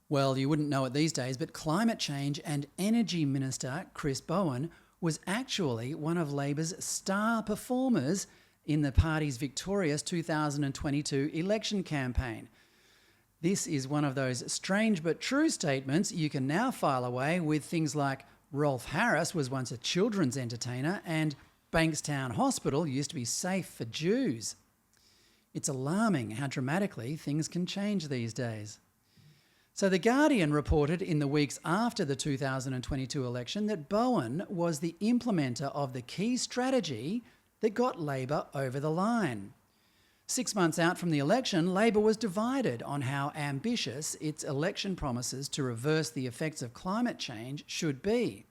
Well, you wouldn't know it these days, but Climate Change and Energy Minister Chris Bowen was actually one of Labor's star performers in the party's victorious 2022 election campaign. This is one of those strange but true statements you can now file away with things like Rolf Harris was once a children's entertainer and Bankstown Hospital used to be safe for Jews. It's alarming how dramatically things can change these days. So The Guardian reported in the weeks after the 2022 election that Bowen was the implementer of the key strategy that got Labor over the line. 6 months out from the election, Labor was divided on how ambitious its election promises to reverse the effects of climate change should be.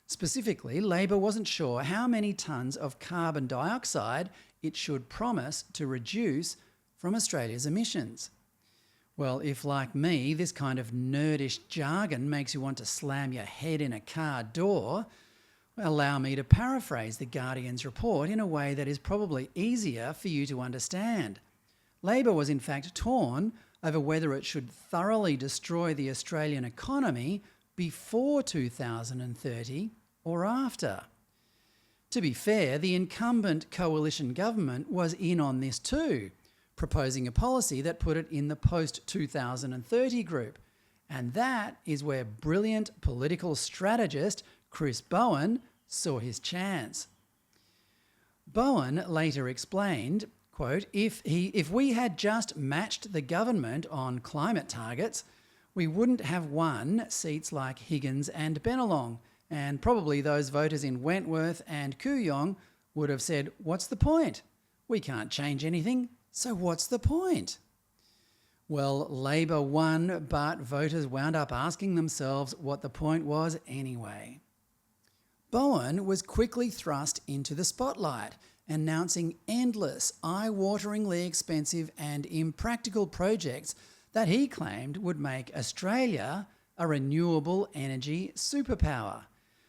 Specifically, Labor wasn't sure how many tonnes of carbon dioxide it should promise to reduce from Australia's emissions. Well, if, like me, this kind of nerdish jargon makes you want to slam your head in a car door, allow me to paraphrase The Guardian's report in a way that is probably easier for you to understand. Labor was in fact torn over whether it should thoroughly destroy the Australian economy before 2030 or after. To be fair, the incumbent coalition government was in on this too, proposing a policy that put it in the post-2030 group. And that is where brilliant political strategist Chris Bowen saw his chance. Bowen later explained, quote, if we had just matched the government on climate targets, we wouldn't have won seats like Higgins and Bennelong, and probably those voters in Wentworth and Kooyong would have said, what's the point? We can't change anything, so what's the point? Well, Labor won, but voters wound up asking themselves what the point was anyway. Bowen was quickly thrust into the spotlight, announcing endless, eye-wateringly expensive and impractical projects that he claimed would make Australia a renewable energy superpower.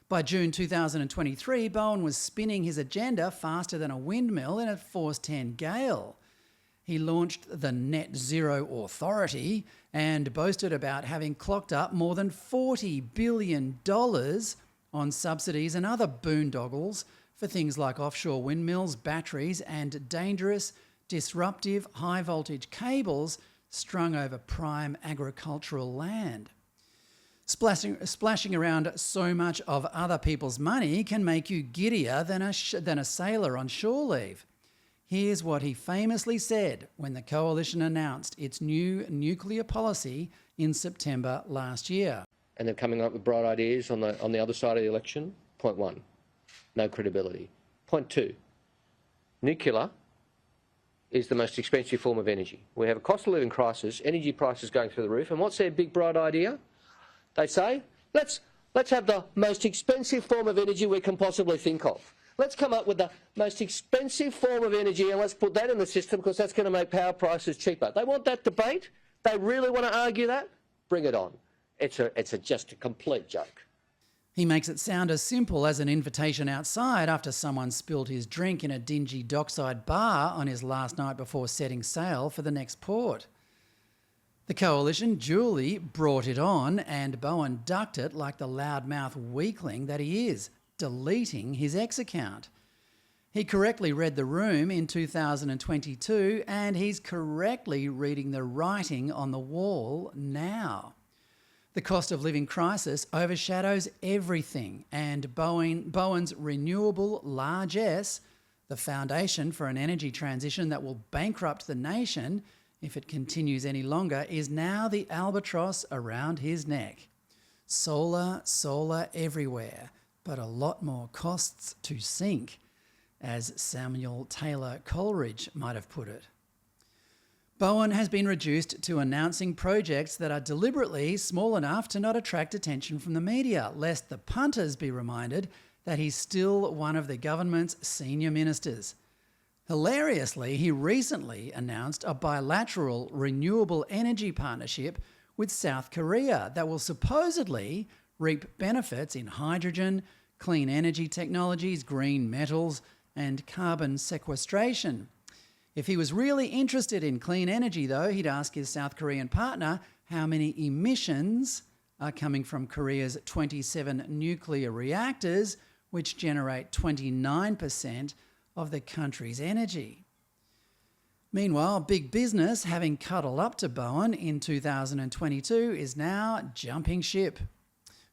By June 2023, Bowen was spinning his agenda faster than a windmill in a Force 10 gale. He launched the Net Zero Authority and boasted about having clocked up more than $40 billion on subsidies and other boondoggles for things like offshore windmills, batteries and dangerous, disruptive, high-voltage cables strung over prime agricultural land. Splashing around so much of other people's money can make you giddier than a sailor on shore leave. Here's what he famously said when the coalition announced its new nuclear policy in September last year. And they're coming up with bright ideas on the other side of the election. Point one, no credibility. Point two, nuclear is the most expensive form of energy. We have a cost of living crisis, energy prices going through the roof, and what's their big bright idea? They say, let's have the most expensive form of energy we can possibly think of. Let's come up with the most expensive form of energy and let's put that in the system because that's going to make power prices cheaper. They want that debate? They really want to argue that? Bring it on. It's just a complete joke. He makes it sound as simple as an invitation outside after someone spilled his drink in a dingy dockside bar on his last night before setting sail for the next port. The coalition duly brought it on and Bowen ducked it like the loudmouth weakling that he is, deleting his X account. He correctly read the room in 2022 and he's correctly reading the writing on the wall now. The cost of living crisis overshadows everything and Bowen's renewable largesse, the foundation for an energy transition that will bankrupt the nation if it continues any longer, is now the albatross around his neck. Solar everywhere, but a lot more costs to sink, as Samuel Taylor Coleridge might have put it. Bowen has been reduced to announcing projects that are deliberately small enough to not attract attention from the media, lest the punters be reminded that he's still one of the government's senior ministers. Hilariously, he recently announced a bilateral renewable energy partnership with South Korea that will supposedly reap benefits in hydrogen, clean energy technologies, green metals, and carbon sequestration. If he was really interested in clean energy, though, he'd ask his South Korean partner how many emissions are coming from Korea's 27 nuclear reactors, which generate 29% of the country's energy. Meanwhile, big business, having cuddled up to Bowen in 2022, is now jumping ship.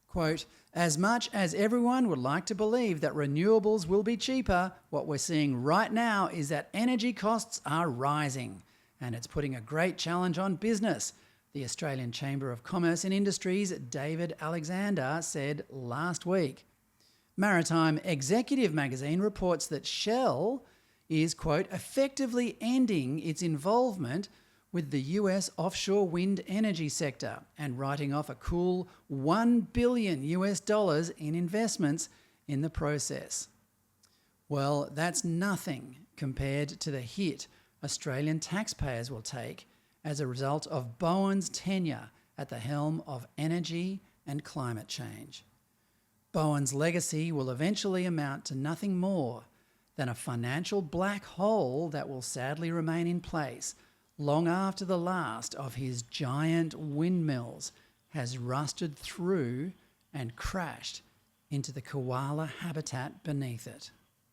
Quote, as much as everyone would like to believe that renewables will be cheaper, what we're seeing right now is that energy costs are rising, and it's putting a great challenge on business, the Australian Chamber of Commerce and Industry's David Alexander said last week. Maritime Executive magazine reports that Shell is, quote, effectively ending its involvement with the US offshore wind energy sector and writing off a cool $1 billion in investments in the process. Well, that's nothing compared to the hit Australian taxpayers will take as a result of Bowen's tenure at the helm of energy and climate change. Bowen's legacy will eventually amount to nothing more than a financial black hole that will sadly remain in place long after the last of his giant windmills has rusted through and crashed into the koala habitat beneath it.